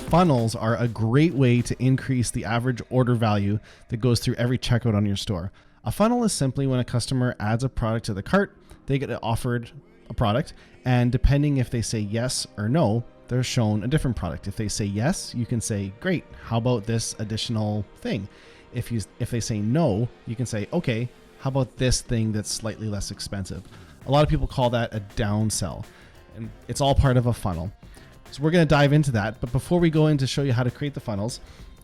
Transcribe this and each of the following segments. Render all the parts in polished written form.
Funnels are a great way to increase the average order value that goes through every checkout on your store. A funnel is simply when a customer adds a product to the cart, they get offered a product, and depending if they say yes or no, they're shown a different product. If they say yes, you can say, great, how about this additional thing? If they say no, you can say, okay, how about this thing that's slightly less expensive? A lot of people call that a downsell, and it's all part of a funnel. So we're going to dive into that. But before we go in to show you how to create the funnels,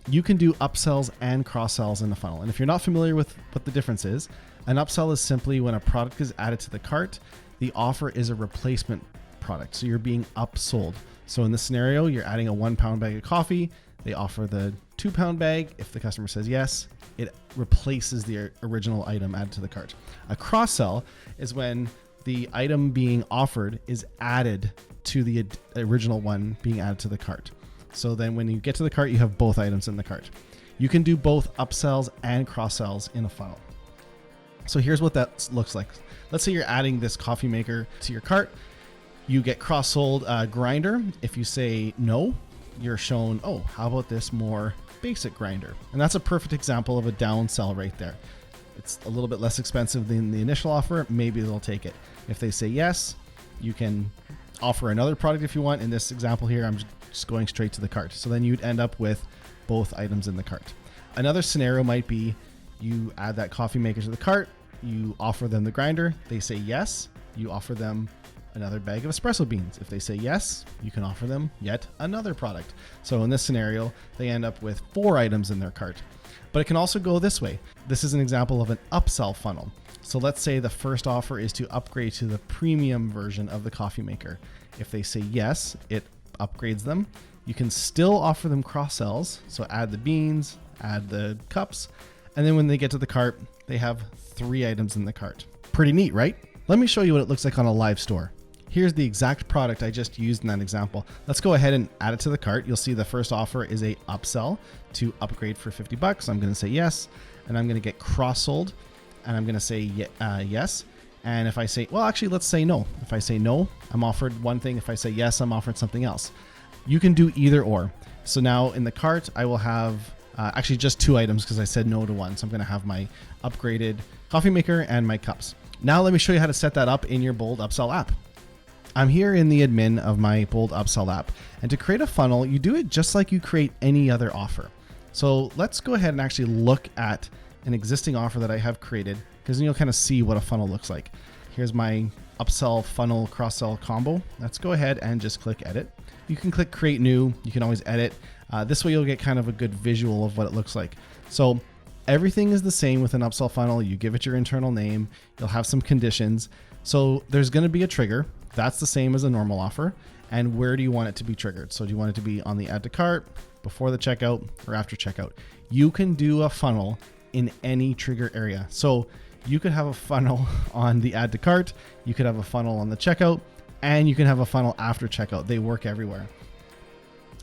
you can do upsells and cross-sells in the funnel. And if you're not familiar with what the difference is, an upsell is simply when a product is added to the cart, the offer is a replacement product. So you're being upsold. So in this scenario, you're adding a 1 pound bag of coffee. They offer the 2 pound bag. If the customer says yes, it replaces the original item added to the cart. A cross-sell is when the item being offered is added to the original one being added to the cart. So then when you get to the cart, you have both items in the cart. You can do both upsells and cross-sells in a funnel. So here's what that looks like. Let's say you're adding this coffee maker to your cart. You get cross-sold grinder. If you say no, you're shown, oh, how about this more basic grinder? And that's a perfect example of a downsell right there. It's a little bit less expensive than the initial offer. Maybe they'll take it. If they say yes, you can offer another product if you want. In this example here, I'm just going straight to the cart. So then you'd end up with both items in the cart. Another scenario might be you add that coffee maker to the cart, you offer them the grinder, they say yes, you offer them another bag of espresso beans. If they say yes, you can offer them yet another product. So in this scenario, they end up with 4 items in their cart. But it can also go this way. This is an example of an upsell funnel. So let's say the first offer is to upgrade to the premium version of the coffee maker. If they say yes, it upgrades them. You can still offer them cross-sells. So add the beans, add the cups, and then when they get to the cart, they have 3 items in the cart. Pretty neat, right? Let me show you what it looks like on a live store. Here's the exact product I just used in that example. Let's go ahead and add it to the cart. You'll see the first offer is a upsell to upgrade for $50. I'm going to say yes, and I'm going to get cross-sold, and I'm going to say yes. And if I say, well, actually, let's say no. If I say no, I'm offered one thing. If I say yes, I'm offered something else. You can do either or. So now in the cart, I will have actually just 2 items because I said no to one. So I'm going to have my upgraded coffee maker and my cups. Now let me show you how to set that up in your Bold Upsell app. I'm here in the admin of my Bold Upsell app, and to create a funnel, you do it just like you create any other offer. So let's go ahead and actually look at an existing offer that I have created, because then you'll kind of see what a funnel looks like. Here's my upsell funnel cross-sell combo. Let's go ahead and just click edit. You can click create new. You can always edit. This way you'll get kind of a good visual of what it looks like. So everything is the same with an upsell funnel. You give it your internal name. You'll have some conditions. So there's going to be a trigger. That's the same as a normal offer. And where do you want it to be triggered? So do you want it to be on the add to cart, before the checkout, or after checkout? You can do a funnel in any trigger area. So you could have a funnel on the add to cart, you could have a funnel on the checkout, and you can have a funnel after checkout. They work everywhere.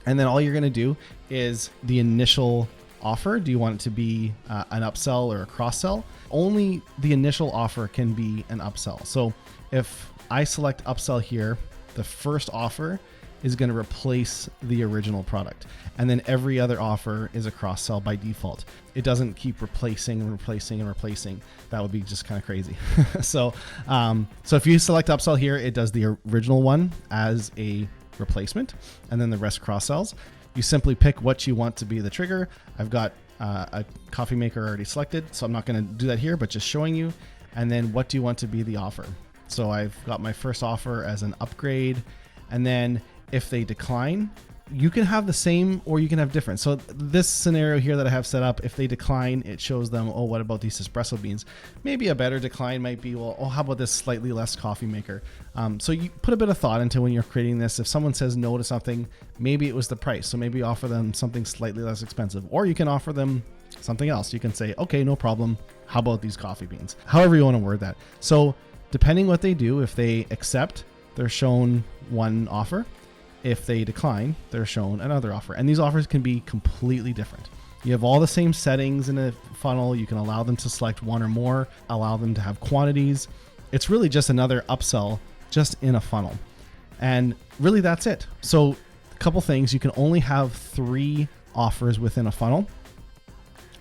And then all you're going to do is the initial offer. Do you want it to be an upsell or a cross sell? Only the initial offer can be an upsell. So if I select upsell here, the first offer is going to replace the original product. And then every other offer is a cross sell by default. It doesn't keep replacing and replacing and replacing. That would be just kind of crazy. So if you select upsell here, it does the original one as a replacement, and then the rest cross sells. You simply pick what you want to be the trigger. I've got a coffee maker already selected, so I'm not going to do that here, but just showing you. And then what do you want to be the offer? So I've got my first offer as an upgrade, and then if they decline, you can have the same or you can have different. So this scenario here that I have set up, if they decline, it shows them, oh, what about these espresso beans? Maybe a better decline might be, well, oh, how about this slightly less coffee maker? So you put a bit of thought into when you're creating this. If someone says no to something, maybe it was the price. So maybe offer them something slightly less expensive, or you can offer them something else. You can say, okay, no problem. How about these coffee beans? However you want to word that. So depending what they do, if they accept, they're shown one offer. If they decline, they're shown another offer. And these offers can be completely different. You have all the same settings in a funnel. You can allow them to select one or more, allow them to have quantities. It's really just another upsell just in a funnel. And really that's it. So Couple things, you can only have 3 offers within a funnel.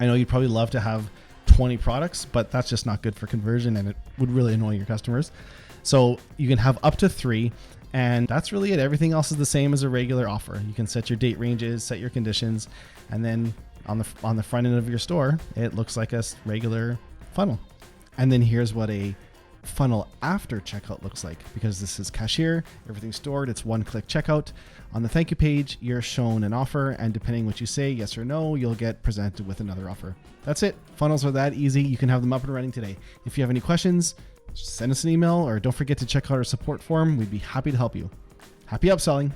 I know you'd probably love to have 20 products, but that's just not good for conversion and it would really annoy your customers. So you can have up to 3, and that's really it. Everything else is the same as a regular offer. You can set your date ranges, set your conditions, and then on the front end of your store, it looks like a regular funnel. And then here's what a funnel after checkout looks like, because this is cashier, everything's stored, it's one-click checkout. On the thank you page, you're shown an offer, and depending what you say, yes or no, you'll get presented with another offer. That's it. Funnels are that easy. You can have them up and running today. If you have any questions, send us an email, or don't forget to check out our support forum. We'd be happy to help you. Happy upselling.